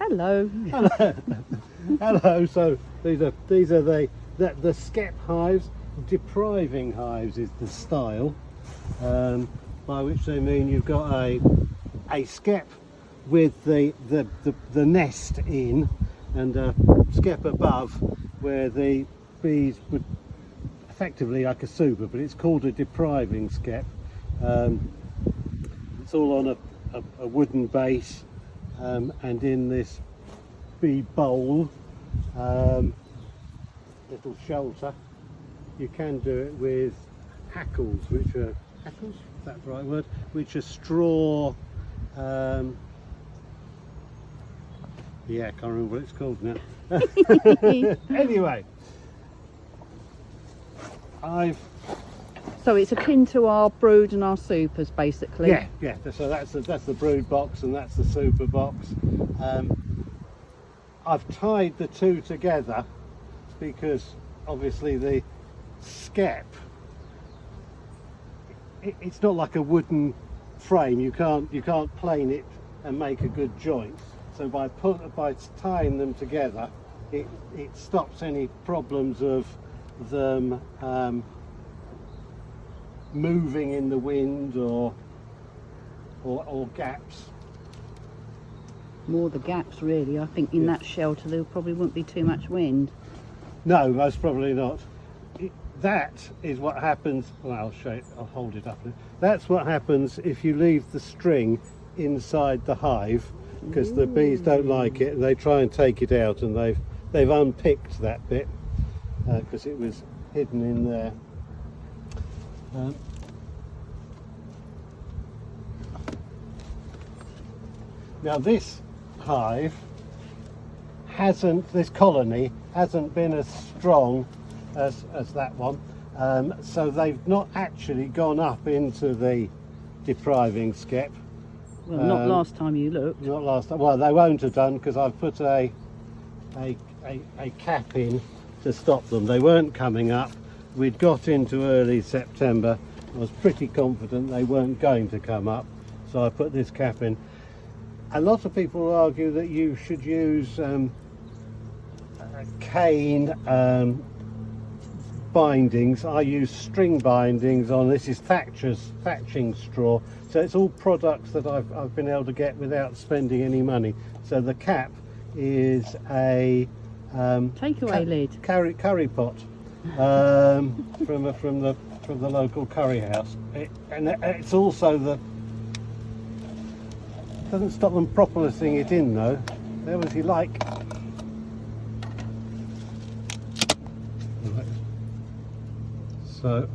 Hello. Hello. Hello. So these are the Skep hives. Depriving hives is the style, by which they mean you've got a skep with the nest in, and a skep above where the bees would effectively like a super, but it's called a depriving skep. It's all on a wooden base, and in this bee bowl, little shelter. You can do it with hackles, which are hackles, is that the right word? Which are straw. Yeah, I can't remember what it's called now. Anyway, So it's akin to our brood and our supers, basically. Yeah. So that's the brood box and that's the super box. I've tied the two together because obviously the skep, it's not like a wooden frame. You can't plane it and make a good joint. So by tying them together, it stops any problems of them moving in the wind or gaps. More the gaps, really. I think in that shelter there probably wouldn't be too much wind. No, most probably not. That is what happens. Well, I'll show it. I'll hold it up. That's what happens if you leave the string inside the hive, because the bees don't like it and they try and take it out, and they've unpicked that bit because it was hidden in there. Now this hive this colony hasn't been as strong as that one, so they've not actually gone up into the depriving skep. Well, not last time you looked. Not last time. Well, they won't have done, because I've put a cap in to stop them. They weren't coming up. We'd got into early September. I was pretty confident they weren't going to come up, so I put this cap in. A lot of people argue that you should use cane bindings. I use string bindings on this. Is thatching straw, so it's all products that I've been able to get without spending any money. So the cap is a takeaway lid, curry pot from the local curry house, and it's also doesn't stop them propolising it in though. They obviously like. So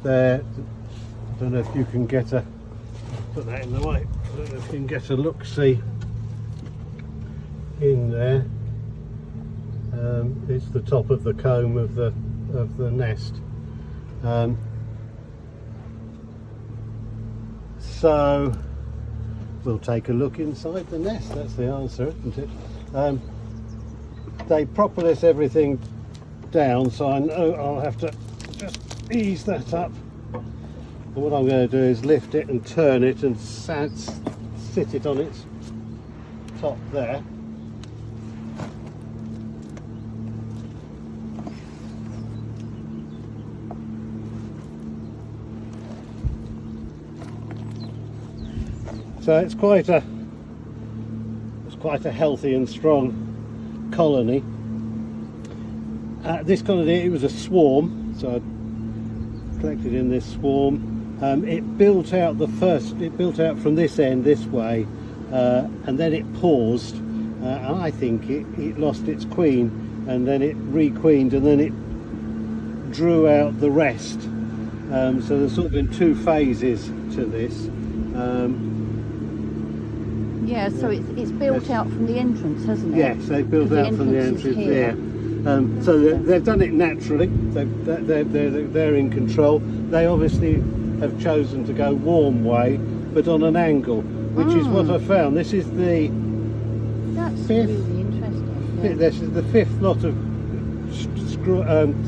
there, I don't know if you can get put that in the way, I don't know if you can get a look-see in there. It's the top of the comb of the nest. So we'll take a look inside the nest. That's the answer, isn't it? They propolis everything down, so I know I'll have to just ease that up. And what I'm going to do is lift it and turn it and sit it on its top there. So it's quite a healthy and strong colony. This colony, it was a swarm, so I collected in this swarm. It built out from this end this way, and then it paused, and I think it lost its queen, and then it requeened, and then it drew out the rest. So there's sort of been two phases to this. Yeah, so it's built out from the entrance, hasn't it? Yes, they've built out from the entrance there. So they've done it naturally. They're in control. They obviously have chosen to go warm way, but on an angle, which is what I found. This is the fifth. Really interesting. Yeah. This is the fifth lot of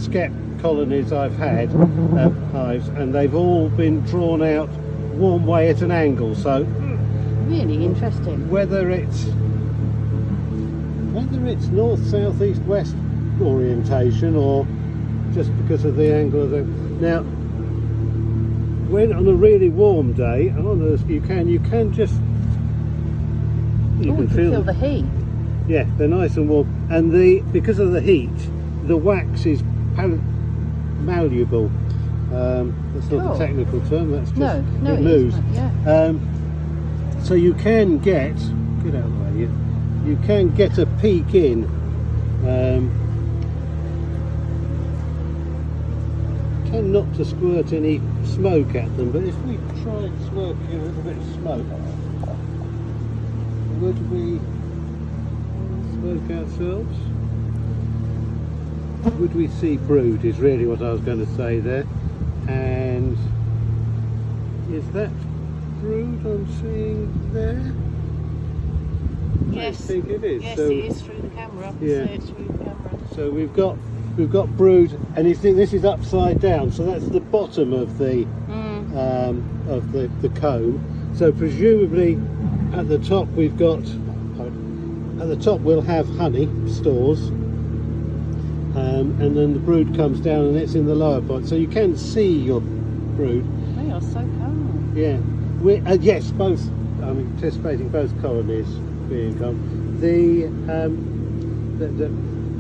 skep colonies I've had, hives, and they've all been drawn out warm way at an angle. So Really interesting. Whether it's north, south, east, west orientation, or just because of the angle of the. Now, when on a really warm day, and on Earth you can just You can feel the heat. Yeah, they're nice and warm, and because of the heat, the wax is malleable. That's not Cool. a technical term. That's just No, it it moves. isn't, yeah. So you can get out of the way. You can get a peek in. Tend not to squirt any smoke at them, but if we tried smoking a little bit of smoke, would we smoke ourselves? Would we see brood is really what I was going to say there. And is that brood I'm seeing there? Yes. I think it is. Yes, So, it is through the camera. I can yeah. see it through the camera. so we've got brood, and you think this is upside down, so that's the bottom of the comb. So presumably at the top we'll have honey stores, and then the brood comes down and it's in the lower part, so you can see your brood. They are so calm. Yeah, yes, both. I'm anticipating both colonies being calm.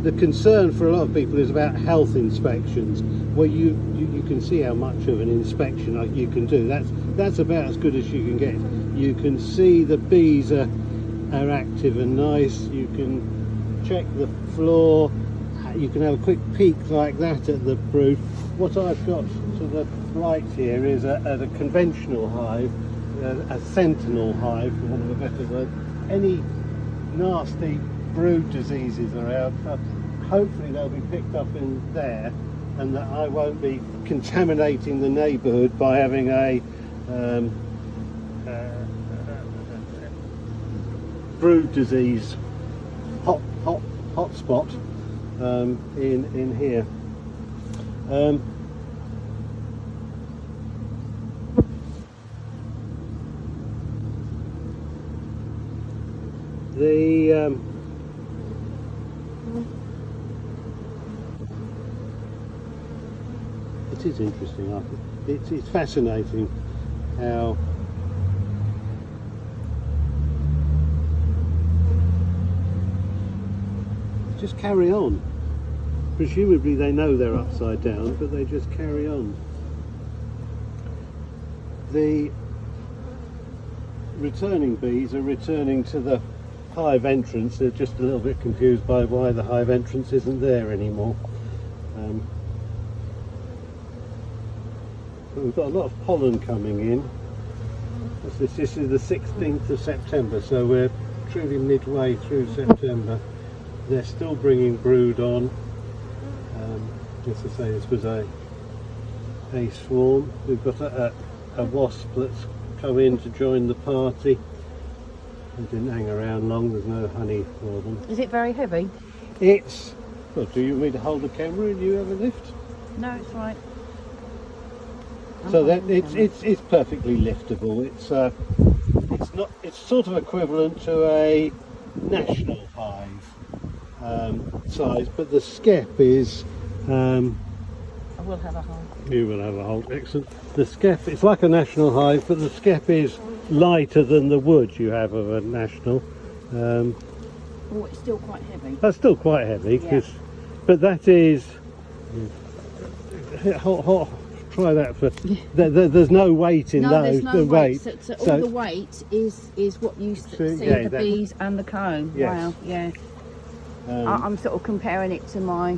The concern for a lot of people is about health inspections. Well, you can see how much of an inspection you can do. That's about as good as you can get. You can see the bees are active and nice. You can check the floor. You can have a quick peek like that at the brood. What I've got to the right here is a conventional hive, a sentinel hive, for want of a better word. Any nasty brood diseases around, hopefully they'll be picked up in there, and that I won't be contaminating the neighbourhood by having a brood disease hot spot in here. It is interesting. I think it's fascinating how just carry on. Presumably they know they're upside down, but they just carry on. The returning bees are returning to the hive entrance. They're just a little bit confused by why the hive entrance isn't there anymore. But we've got a lot of pollen coming in. This is the 16th of September, so we're truly midway through September. They're still bringing brood on. As I say, this was a swarm. We've got a wasp that's come in to join the party. They didn't hang around long, there's no honey for them. Is it very heavy? It's, well, do you want me to hold the camera and you have a lift? No, it's right. So that it's perfectly liftable. It's sort of equivalent to a national hive size, but the Skep is. I will have a hive. You will have a hold. Excellent. The Skep, it's like a national hive, but the Skep is lighter than the wood you have of a national. Oh, it's still quite heavy. That's still quite heavy, Yeah. but that is. Try that for. There's no weight in no, those. there's no weight. So So- all the weight is what you see yeah, the that- bees and the comb. Yes. Wow, yeah. I'm sort of comparing it to my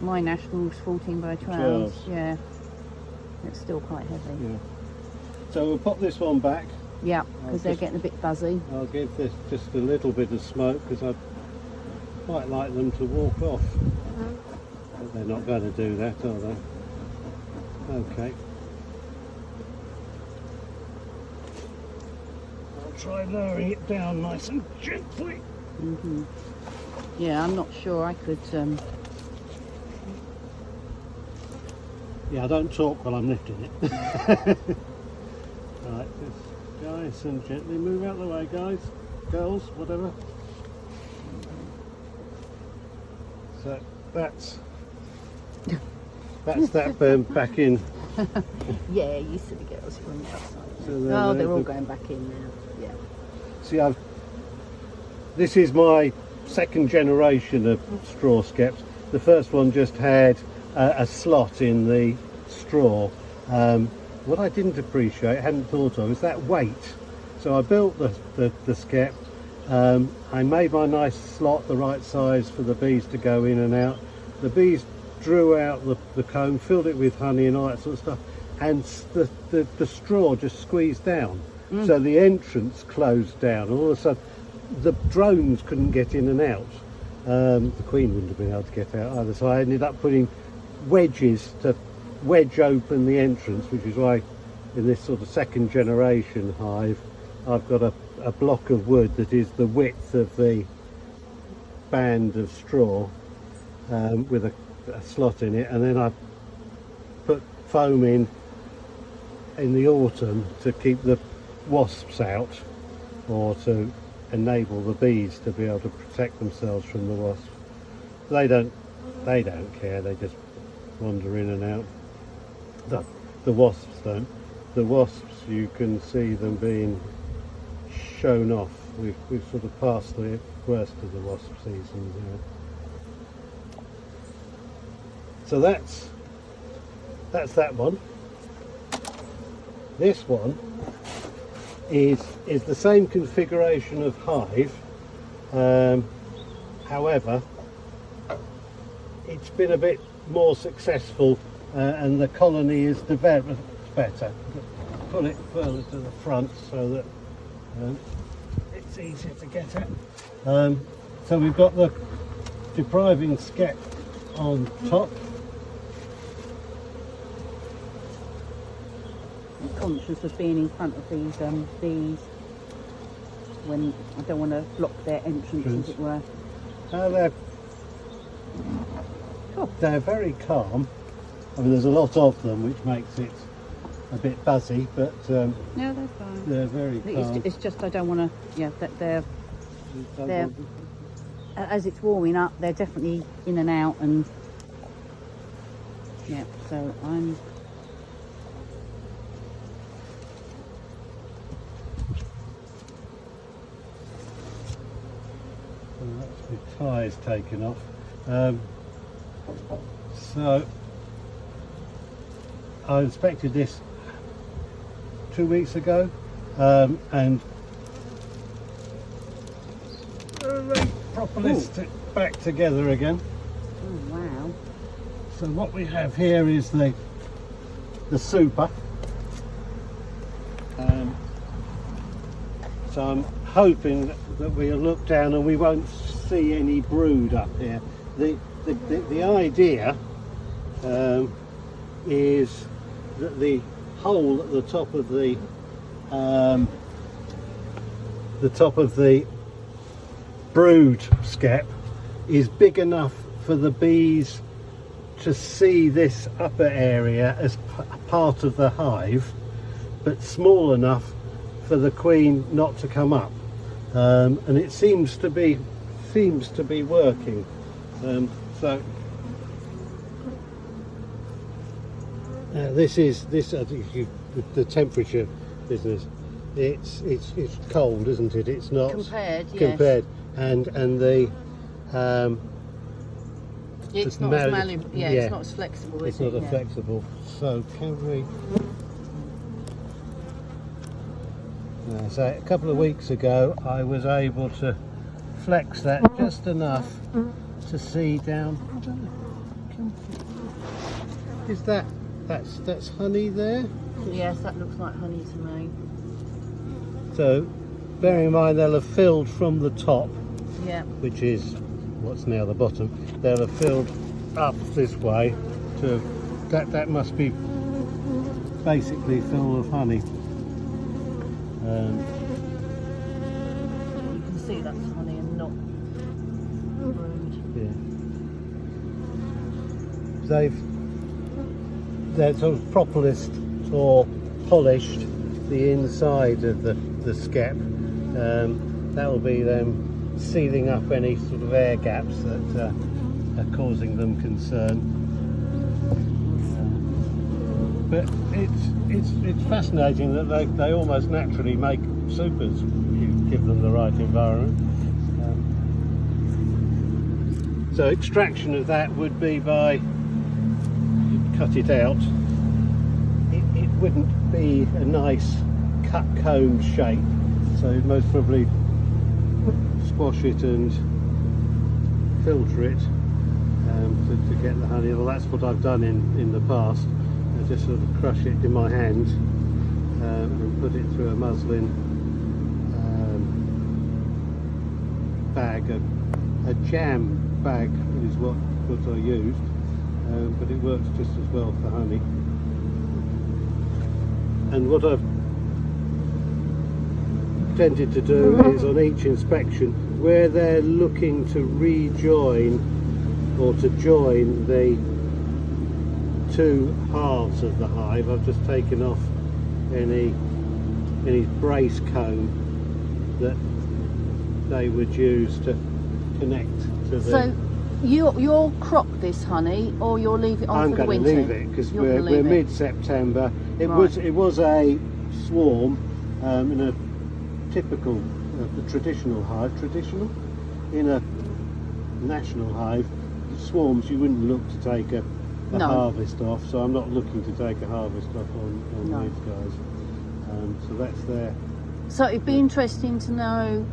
nationals 14 by 12. 12s. Yeah. It's still quite heavy. Yeah. So we'll pop this one back. Yeah, I'll because they're just- getting a bit buzzy. I'll give this just a little bit of smoke because I'd quite like them to walk off. But they're not going to do that, are they? Okay. I'll try lowering it down nice and gently. Yeah, I'm not sure I could. Yeah, I don't talk while I'm lifting it. Right, Nice and gently move out the way, guys, girls, whatever. So that's that burn back in. Yeah, you silly girls who are on the outside. So they're all going back in now. Yeah. See, this is my second generation of straw skeps. The first one just had a slot in the straw. What I didn't appreciate, hadn't thought of, is that weight. So I built the skep. I made my nice slot the right size for the bees to go in and out. The bees drew out the comb, filled it with honey and all that sort of stuff, and the straw just squeezed down. So the entrance closed down. All of a sudden the drones couldn't get in and out. The queen wouldn't have been able to get out either, so I ended up putting wedges to wedge open the entrance, which is why in this sort of second generation hive I've got a block of wood that is the width of the band of straw, with a slot in it, and then I put foam in the autumn to keep the wasps out, or to enable the bees to be able to protect themselves from the wasps. They don't care, they just wander in and out. The wasps don't. The wasps, you can see them being shown off. We've sort of passed the worst of the wasp season now. So that's that one. This one is the same configuration of hive, however it's been a bit more successful, and the colony is developed better. Pull it further to the front so that it's easier to get at. So we've got the depriving skep on top. I'm conscious of being in front of these bees when I don't want to block their entrance, as it were. They're very calm. I mean, there's a lot of them, which makes it a bit buzzy, but no, they're fine. they're very calm. It's just I don't want to. Yeah, that they're as it's warming up, they're definitely in and out, and yeah. So I'm. That's the ties taken off. So I inspected this 2 weeks ago, and they properly stick back together again. Oh wow! So what we have here is the super. So I'm hoping that we'll look down and we won't see any brood up here. The idea is that the hole at the top of the brood skep is big enough for the bees to see this upper area as part of the hive, but small enough for the queen not to come up, and it seems to be working. So this I think the temperature business. It's cold, isn't it? It's not compared, and the it's not as malleable. Yeah, it's not as flexible. It's not as flexible. So can we? So a couple of weeks ago, I was able to flex that just enough to see down. I don't know. Is that's honey there? Yes, that looks like honey to me. So, bearing in mind they'll have filled from the top, which is what's now the bottom. They'll have filled up this way to that must be basically full of honey. You can see that's honey and not brood. They're sort of propolised or polished the inside of the skep. That will be them sealing up any sort of air gaps that are causing them concern. But it's fascinating that they almost naturally make supers if you give them the right environment. So extraction of that would be by, you cut it out. It wouldn't be a nice cut cone shape, so you'd most probably squash it and filter it to get the honey. Well, that's what I've done in the past. I just sort of crush it in my hand and put it through a muslin bag, a jam bag is what I used, but it works just as well for honey. And what I've tended to do is on each inspection, where they're looking to rejoin or to join the two halves of the hive, I've just taken off any brace cone that they would use to connect to the... So you'll crop this honey, or you'll leave it on for the winter? I'm going to leave it because we're mid-September. It Right. was a swarm in a typical the traditional hive. In a national hive, swarms you wouldn't look to take a No. harvest off. So I'm not looking to take a harvest off on No. these guys. So that's there. So it'd be interesting to know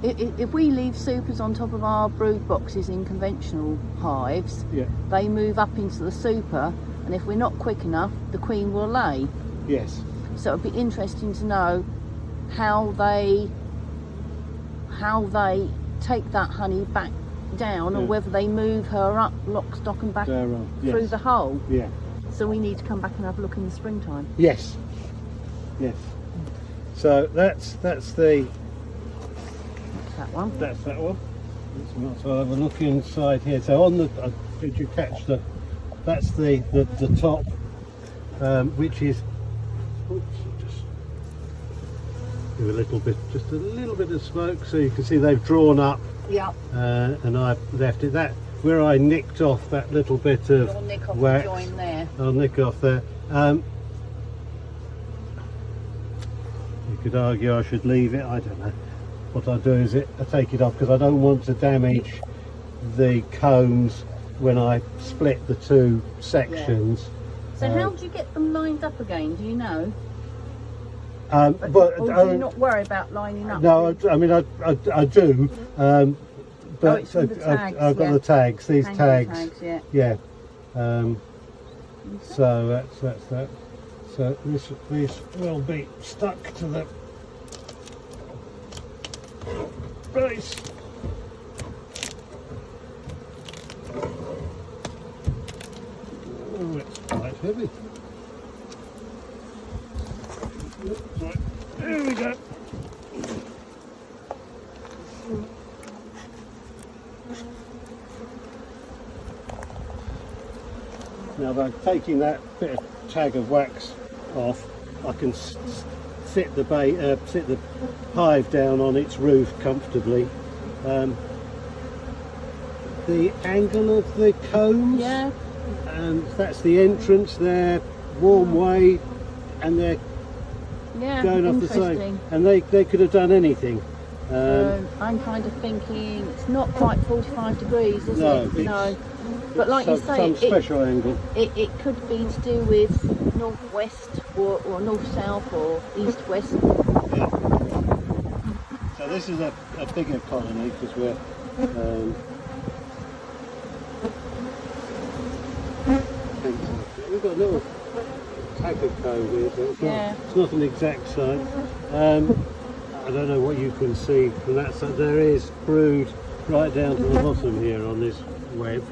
if we leave supers on top of our brood boxes in conventional hives, Yeah. they move up into the super, and if we're not quick enough, the queen will lay. Yes. So it'd be interesting to know how they take that honey back down, or Yeah. whether they move her up lock, stock and back There are. through Yes. the hole. Yeah. So we need to come back and have a look in the springtime. Yes. Yes. So that's the. That one. That's that one. So I'll have a look inside here. So on the, did you catch the? That's the top, which is. Oops, just do just a little bit of smoke, so you can see they've drawn up. Yeah. And I've left it that where I nicked off that little bit of You'll nick off wax. the join there. I'll nick off there. You could argue I should leave it. I don't know. What I do is I take it off because I don't want to damage the combs when I split the two sections. So how do you get them lined up again? Do you know? But Or do you not worry about lining up? no, I mean I do. But it's from the tags, I've got yeah. the tags. These Hanging tags. yeah. Yeah. So that's that. So these will be stuck to the base. Oh, it's quite heavy. Oops, right. There we go. Now by taking that bit of tag of wax off, I can sit the hive down on its roof comfortably. The angle of the combs, Yeah. and that's the entrance there, warm way, and they're Yeah. going off the side, Interesting. and they could have done anything. So I'm kind of thinking it's not quite 45 degrees, is No, it? it's No. But like you say, some special angle. it could be to do with northwest or north-south or east-west. Yeah. So this is a bigger colony because we're we've got a little tag of comb here, so it's not an exact size. I don't know what you can see from that side. There is brood right down to the bottom here on this web.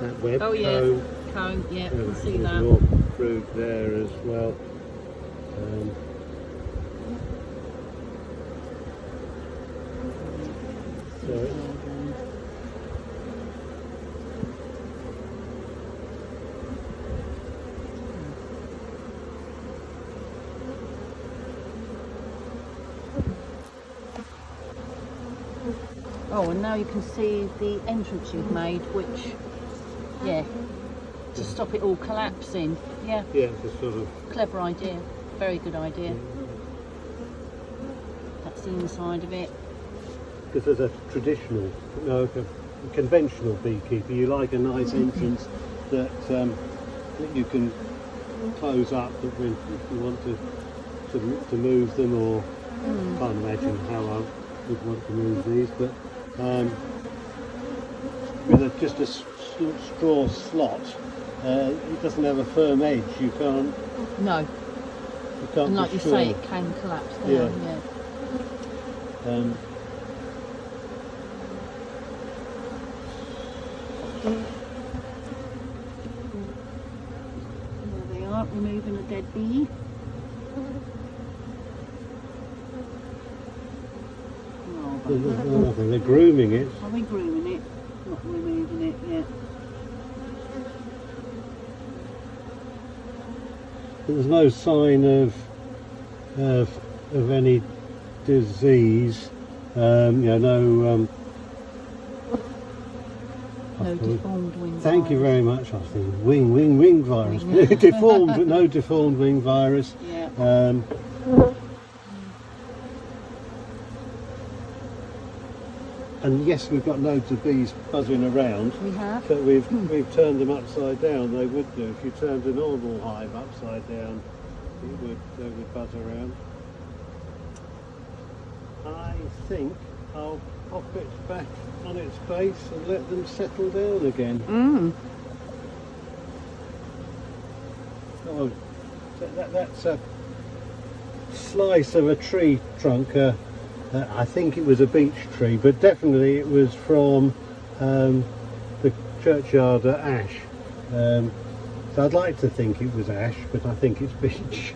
That web Oh yeah, comb. comb. Yeah, you can see There's that. more brood there as well. So Oh, and now you can see the entrance you've made, which, yeah, to stop it all collapsing. Yeah. Yeah, just sort of. Clever idea. Very good idea. That's the inside of it. Because as a traditional, no, a conventional beekeeper, you like a nice entrance that you can close up if you want to move them, or can't imagine how I would want to move these, but with just a straw slot, it doesn't have a firm edge. You can't. No. You can't. And like you say, it can collapse down. Yeah. There they are, removing a dead bee. Nothing. They're grooming it. Are we grooming it? Not removing it yet. There's no sign of any disease. No. No deformed wing Thank you virus. very much. I was thinking wing virus. Deformed, but no deformed wing virus. Yeah. And yes, we've got loads of bees buzzing around. We have. But we've turned them upside down. They would do if you turned a normal hive upside down. They would buzz around. I think I'll pop it back on its base and let them settle down again. Oh, that's a slice of a tree trunk. I think it was a beech tree, but definitely it was from the churchyard at Ash. So I'd like to think it was ash, but I think it's beech.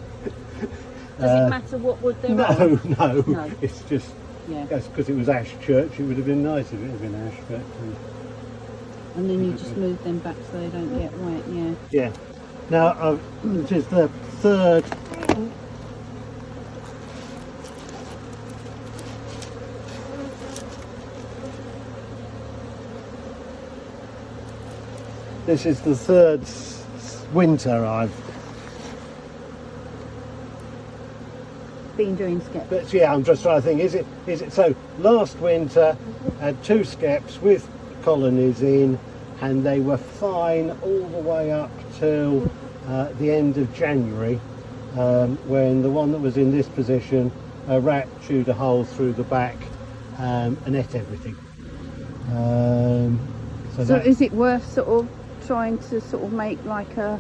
Does it matter what wood they're No, on? no. It's just, Yeah. that's because it was Ash Church. It would have been nice if it had been Ash, but And then you just move them back so they don't get wet, yeah. yeah. Now, this is the third. This is the third winter I've been doing Skep. But yeah, I'm just trying to think, is it so last winter I had 2 Skeps with colonies in, and they were fine all the way up till the end of January, when the one that was in this position, a rat chewed a hole through the back and ate everything. So is it worth sort of trying to sort of make like a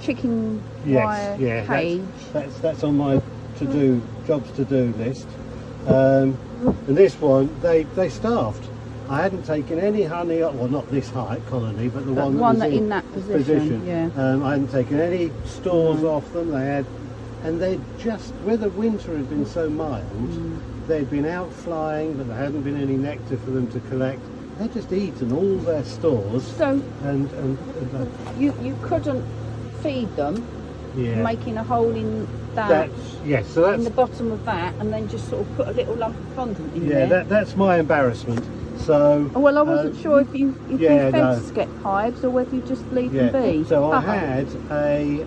chicken wire cage? That's on my jobs to do list. And this one, they starved. I hadn't taken any honey, well not this colony, but the one that was in that position. Yeah. I hadn't taken any stores off them. They just, where the winter had been so mild, they'd been out flying, but there hadn't been any nectar for them to collect. They'd just eaten all their stores. So and you couldn't feed them, yeah. making a hole in That's in the bottom of that, and then just sort of put a little lump of fondant in there. Yeah, that's my embarrassment. So. Oh, well, I wasn't sure if you fed no. Skep hives or whether you just leave them be. So I had a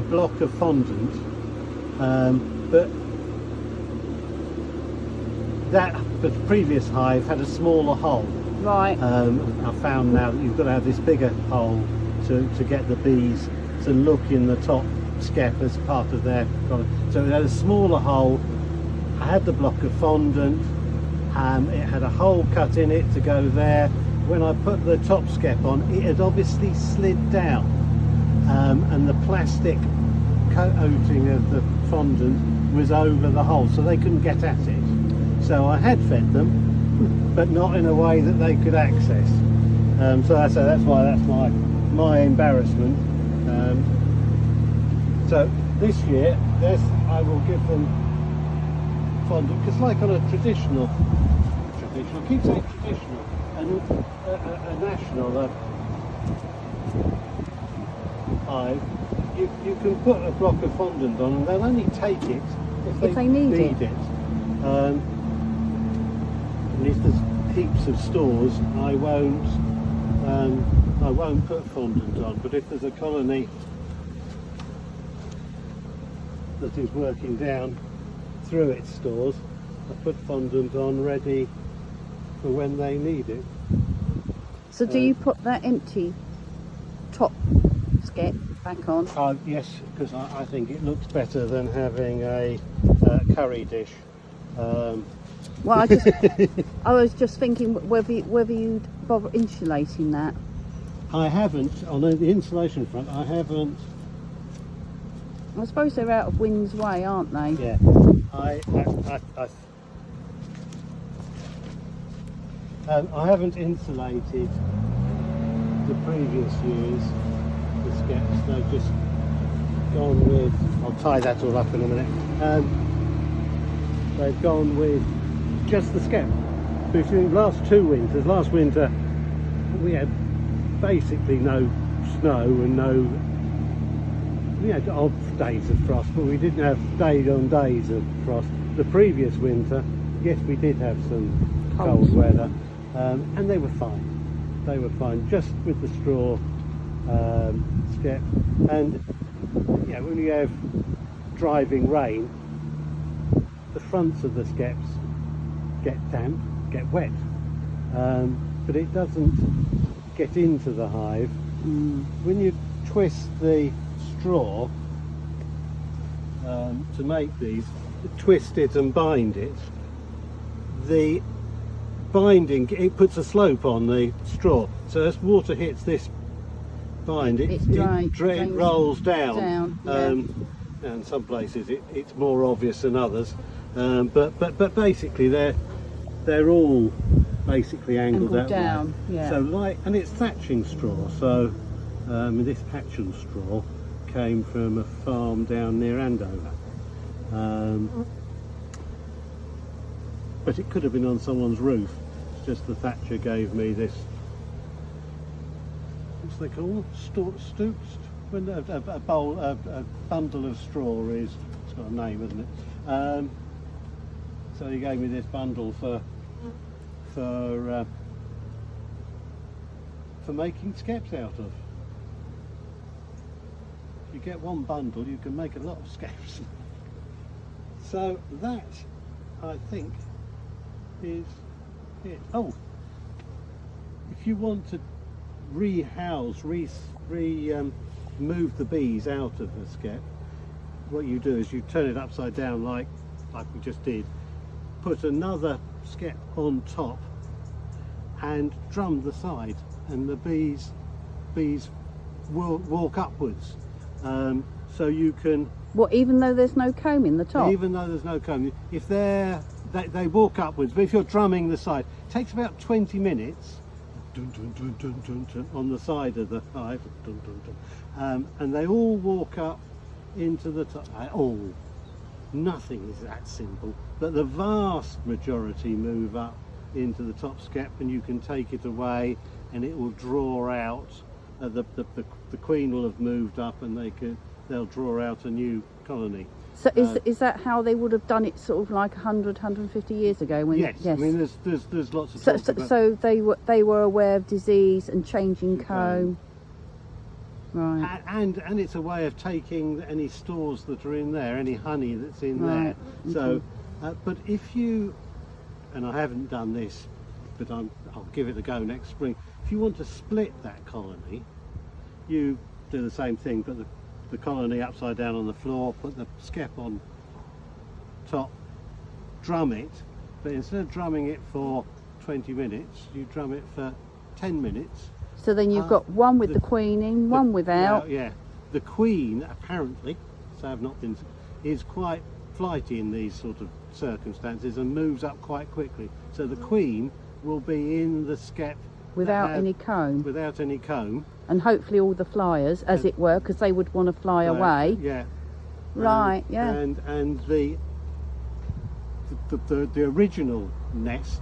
block of fondant, but the previous hive had a smaller hole. Right. I found now that you've got to have this bigger hole to get the bees to look in the top skep as part of their colony. So it had a smaller hole. I had the block of fondant. It had a hole cut in it to go there. When I put the top skep on, it had obviously slid down, and the plastic coating of the fondant was over the hole, so they couldn't get at it. So I had fed them, but not in a way that they could access. So that's why that's my embarrassment. So this year, I will give them fondant, because like on a traditional, I keep saying traditional, and a national hive, you can put a block of fondant on, and they'll only take it if they need it. And if there's heaps of stores, I won't put fondant on. But if there's a colony that is working down through its stores, I put fondant on ready for when they need it. So do you put that empty top skep back on? Yes, because I think it looks better than having a curry dish. Well, I was just thinking whether you'd bother insulating that. I haven't, on the insulation front, I haven't. I suppose they're out of wind's way, aren't they? Yeah, I haven't insulated the previous years, the Skeps. They've just gone with, I'll tie that all up in a minute. They've gone with just the Skep. Between the last 2 winters, last winter we had basically no snow and no, we had odd days of frost, but we didn't have days on days of frost. The previous winter, yes, we did have some cold weather, and they were fine. They were fine, just with the straw Skep. And yeah, when you have driving rain, the fronts of the Skeps get damp, get wet, but it doesn't get into the hive. When you twist the straw to make these, twist it and bind it, the binding, it puts a slope on the straw, so as water hits this bind, it rolls down. And some places it's more obvious than others, but basically they're all basically angled that down. way. Yeah. So and it's thatching straw. So this actual straw came from a farm down near Andover, but it could have been on someone's roof. It's just the thatcher gave me this. What's they called? Stoops. When a bundle of straw is, it's got a name, isn't it? So he gave me this bundle for making Skeps out of. If you get one bundle, you can make a lot of Skeps. So that, I think, is it. Oh, if you want to rehouse, move the bees out of the Skep, what you do is you turn it upside down like we just did, put another Skep on top and drum the side, and the bees will walk upwards. So you can, What, even though there's no comb in the top? even though there's no comb, if they walk upwards, but if you're drumming the side, it takes about 20 minutes dun, dun, dun, dun, dun, dun, on the side of the hive, dun, dun, dun. And they all walk up into the top. Nothing is that simple, but the vast majority move up into the top Skep, and you can take it away and it will draw out. The queen will have moved up, and they'll draw out a new colony. So is that how they would have done it, sort of like 100, 150 years ago? When, yes. I mean there's lots of talk about. So they were aware of disease and changing comb. Right. And it's a way of taking any stores that are in there, any honey that's in there. So, but if you, and I haven't done this, but I'll give it a go next spring. If you want to split that colony, you do the same thing, put the colony upside down on the floor, put the Skep on top, drum it, but instead of drumming it for 20 minutes, you drum it for 10 minutes. So then you've got one with the queen in, one without. Yeah, the queen apparently, so I've not been, is quite flighty in these sort of circumstances and moves up quite quickly. So the queen will be in the Skep without any comb. Without any comb. And hopefully all the flyers, as it were, because they would want to fly away. Yeah. Right. Yeah. And the original nest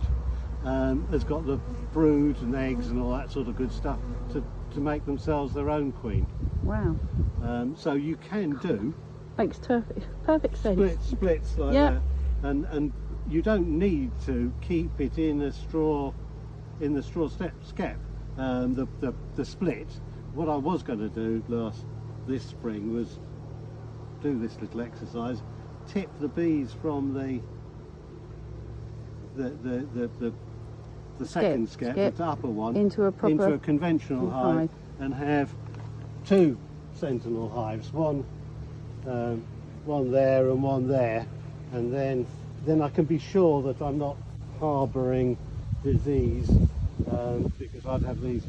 has got the brood and eggs and all that sort of good stuff to make themselves their own queen. Wow. So you can do makes perfect sense. splits like that, and you don't need to keep it in a straw, in the straw skep, the split. What I was going to do this spring was do this little exercise, tip the bees from the second skep, the upper one, into a conventional hive, and have 2 sentinel hives, one there and one there, and then I can be sure that I'm not harbouring disease, because I'd have these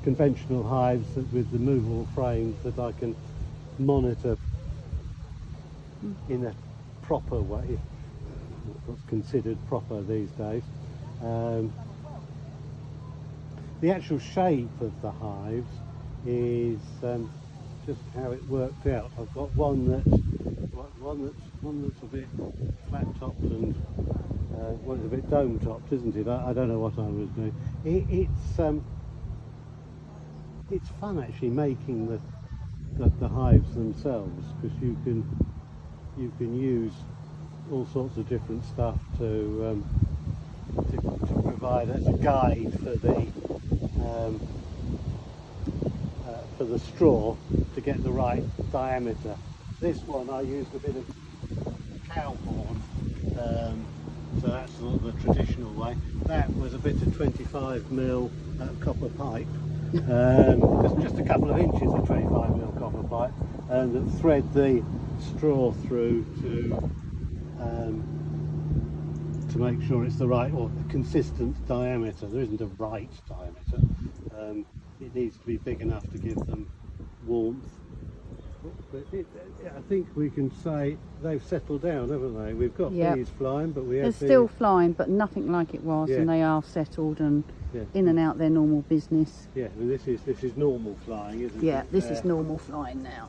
conventional hives with the movable frames that I can monitor in a proper way, what's considered proper these days. The actual shape of the hives is just how it worked out. I've got one that's a bit flat topped and one's a bit dome topped, isn't it? I don't know what I was doing. It's fun actually making the hives themselves, because you can use all sorts of different stuff to provide as a guide for the straw to get the right diameter. This one I used a bit of cow horn, so that's sort of the traditional way. That was a bit of 25mm copper pipe, just a couple of inches of 25mm copper pipe, and that thread the straw through to make sure it's the right or consistent diameter. There isn't a right diameter. It needs to be big enough to give them warmth. But I think we can say they've settled down, haven't they? We've got bees flying, but they're still flying, but nothing like it was, and they are settled and in and out their normal business. Yeah, and this is normal flying, isn't it? Yeah, this is normal flying now.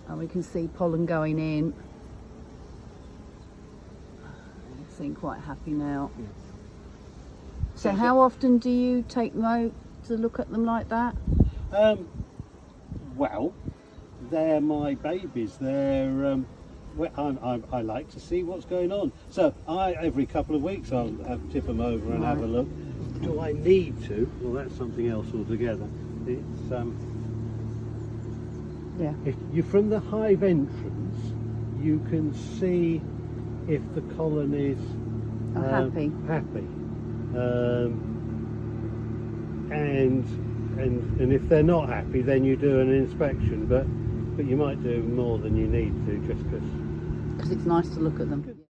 And we can see pollen going in. They seem quite happy now. Yeah. So how often do you take them out to look at them like that? Well, they're my babies. They're I like to see what's going on. So every couple of weeks I'll tip them over and have a look. Do I need to? Well, that's something else altogether. It's if you're from the hive entrance, you can see if the colonies are happy. And if they're not happy, then you do an inspection, but you might do more than you need to, just because it's nice to look at them.